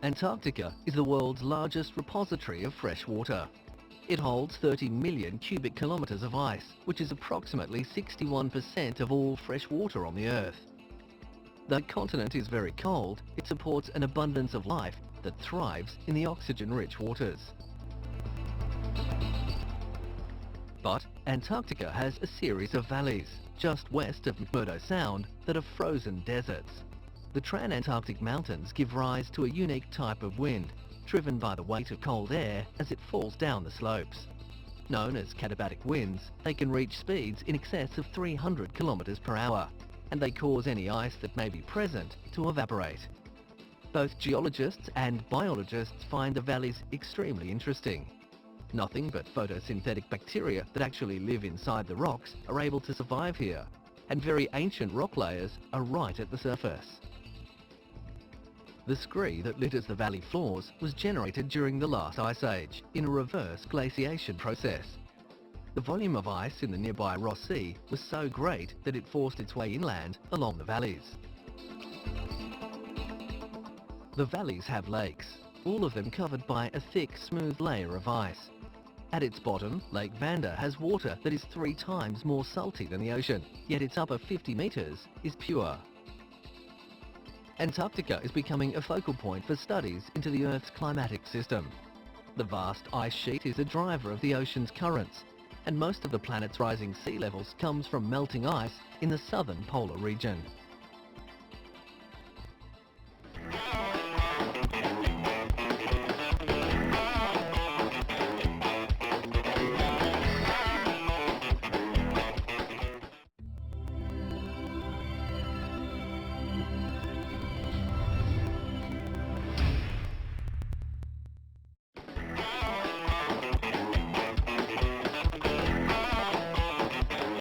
Antarctica is the world's largest repository of fresh water. It holds 30 million cubic kilometres of ice, which is approximately 61% of all fresh water on the Earth. The continent is very cold. It supports an abundance of life that thrives in the oxygen-rich waters. But Antarctica has a series of valleys just west of McMurdo Sound that are frozen deserts. The Transantarctic Mountains give rise to a unique type of wind, driven by the weight of cold air as it falls down the slopes. Known as katabatic winds, they can reach speeds in excess of 300 kilometers per hour, and they cause any ice that may be present to evaporate. Both geologists and biologists find the valleys extremely interesting. Nothing but photosynthetic bacteria that actually live inside the rocks are able to survive here, and very ancient rock layers are right at the surface. The scree that litters the valley floors was generated during the last ice age in a reverse glaciation process. The volume of ice in the nearby Ross Sea was so great that it forced its way inland along the valleys. The valleys have lakes, all of them covered by a thick, smooth layer of ice. At its bottom, Lake Vanda has water that is 3 times more salty than the ocean, yet its upper 50 meters is pure. Antarctica is becoming a focal point for studies into the Earth's climatic system. The vast ice sheet is a driver of the ocean's currents, and most of the planet's rising sea levels comes from melting ice in the southern polar region.